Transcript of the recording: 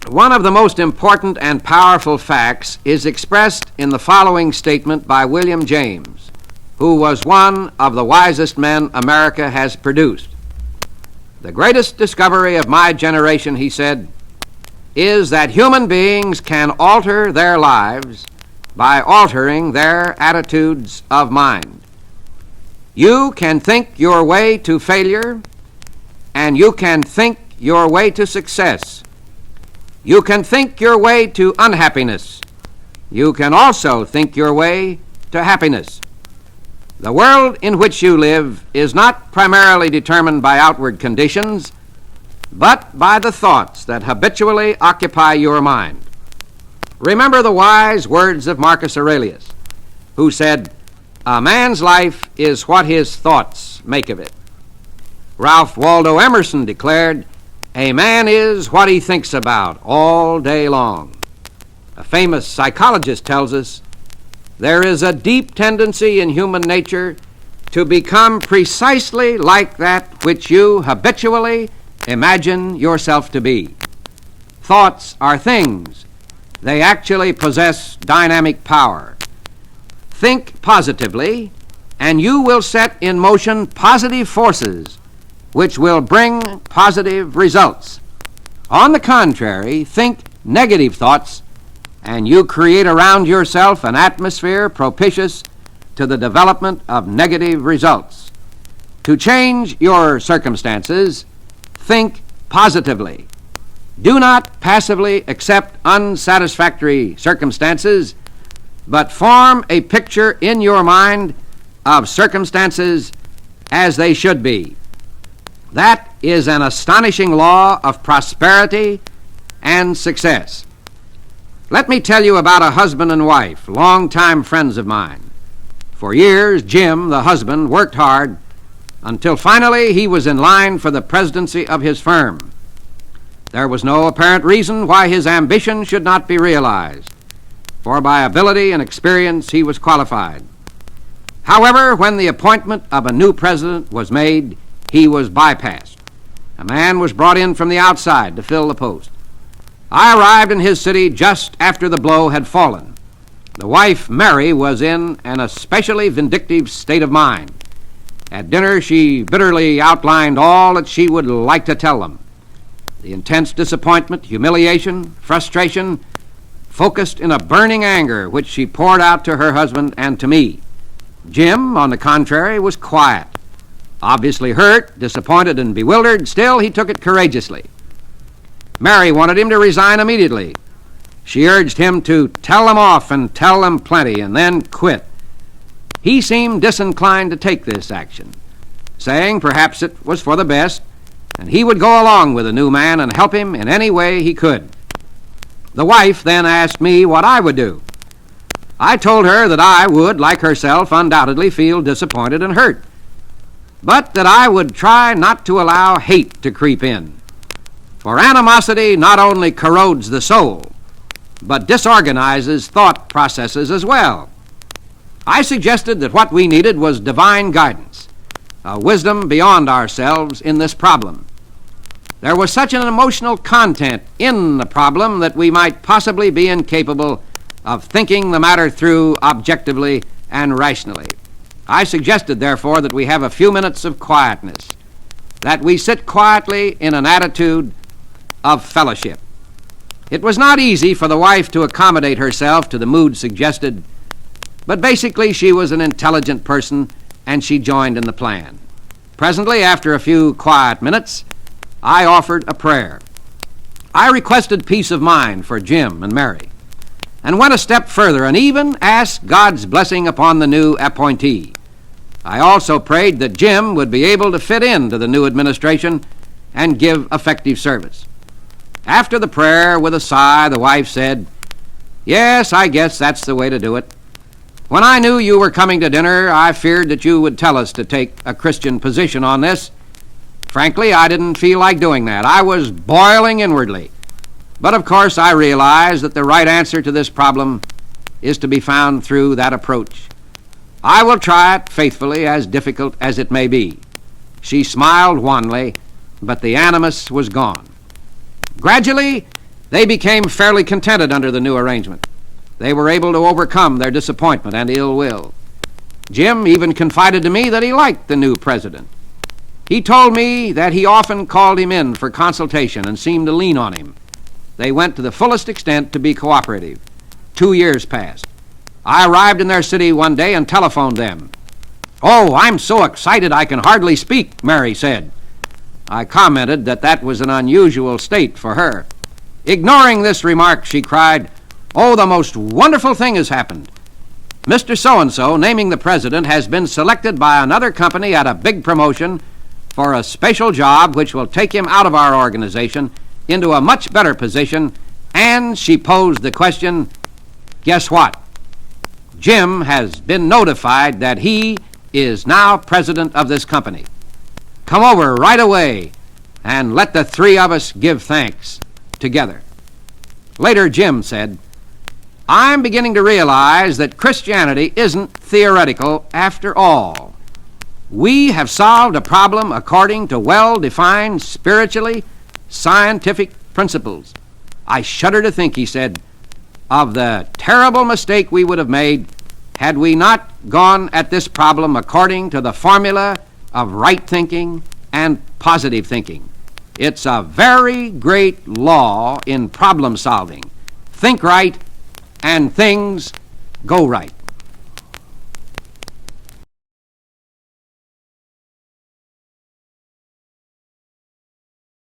One of the most important and powerful facts is expressed in the following statement by William James, who was one of the wisest men America has produced. "The greatest discovery of my generation," he said, "is that human beings can alter their lives by altering their attitudes of mind. You can think your way to failure, and you can think your way to success. You can think your way to unhappiness. You can also think your way to happiness. The world in which you live is not primarily determined by outward conditions, but by the thoughts that habitually occupy your mind. Remember the wise words of Marcus Aurelius, who said, 'A man's life is what his thoughts make of it.' Ralph Waldo Emerson declared, 'A man is what he thinks about all day long.' A famous psychologist tells us, 'There is a deep tendency in human nature to become precisely like that which you habitually imagine yourself to be.' Thoughts are things. They actually possess dynamic power. Think positively, and you will set in motion positive forces which will bring positive results. On the contrary, think negative thoughts, and you create around yourself an atmosphere propitious to the development of negative results. To change your circumstances, think positively. Do not passively accept unsatisfactory circumstances, but form a picture in your mind of circumstances as they should be. That is an astonishing law of prosperity and success. Let me tell you about a husband and wife, longtime friends of mine. For years, Jim, the husband, worked hard until finally he was in line for the presidency of his firm. There was no apparent reason why his ambition should not be realized, for by ability and experience he was qualified. However, when the appointment of a new president was made, he was bypassed. A man was brought in from the outside to fill the post. I arrived in his city just after the blow had fallen. The wife, Mary, was in an especially vindictive state of mind. At dinner, she bitterly outlined all that she would like to tell them. The intense disappointment, humiliation, frustration focused in a burning anger which she poured out to her husband and to me. Jim, on the contrary, was quiet. Obviously hurt, disappointed, and bewildered, still he took it courageously. Mary wanted him to resign immediately. She urged him to tell them off and tell them plenty and then quit. He seemed disinclined to take this action, saying perhaps it was for the best, and he would go along with the new man and help him in any way he could. The wife then asked me what I would do. I told her that I would, like herself, undoubtedly feel disappointed and hurt, but that I would try not to allow hate to creep in. For animosity not only corrodes the soul, but disorganizes thought processes as well. I suggested that what we needed was divine guidance, a wisdom beyond ourselves in this problem. There was such an emotional content in the problem that we might possibly be incapable of thinking the matter through objectively and rationally. I suggested, therefore, that we have a few minutes of quietness, that we sit quietly in an attitude of fellowship. It was not easy for the wife to accommodate herself to the mood suggested, but basically she was an intelligent person and she joined in the plan. Presently, after a few quiet minutes, I offered a prayer. I requested peace of mind for Jim and Mary, and went a step further and even asked God's blessing upon the new appointee. I also prayed that Jim would be able to fit into the new administration and give effective service. After the prayer, with a sigh, the wife said, "Yes, I guess that's the way to do it. When I knew you were coming to dinner, I feared that you would tell us to take a Christian position on this. Frankly, I didn't feel like doing that. I was boiling inwardly. But of course, I realized that the right answer to this problem is to be found through that approach. I will try it faithfully, as difficult as it may be." She smiled wanly, but the animus was gone. Gradually, They became fairly contented under the new arrangement. They were able to overcome their disappointment and ill will. Jim even confided to me that he liked the new president. He told me that he often called him in for consultation and seemed to lean on him. They went to the fullest extent to be cooperative. 2 years passed. I arrived in their city one day and telephoned them. "Oh, I'm so excited I can hardly speak," Mary said. I commented that that was an unusual state for her. Ignoring this remark, she cried, "Oh, the most wonderful thing has happened. Mr. So-and-so, naming the president, has been selected by another company at a big promotion for a special job which will take him out of our organization into a much better position," and she posed the question, "Guess what? Jim has been notified that he is now president of this company. Come over right away and let the three of us give thanks together." Later, Jim said, "I'm beginning to realize that Christianity isn't theoretical after all. We have solved a problem according to well-defined, spiritually scientific principles. I shudder to think," he said, "of the terrible mistake we would have made had we not gone at this problem according to the formula of right thinking and positive thinking. It's a very great law in problem solving. Think right, and things go right."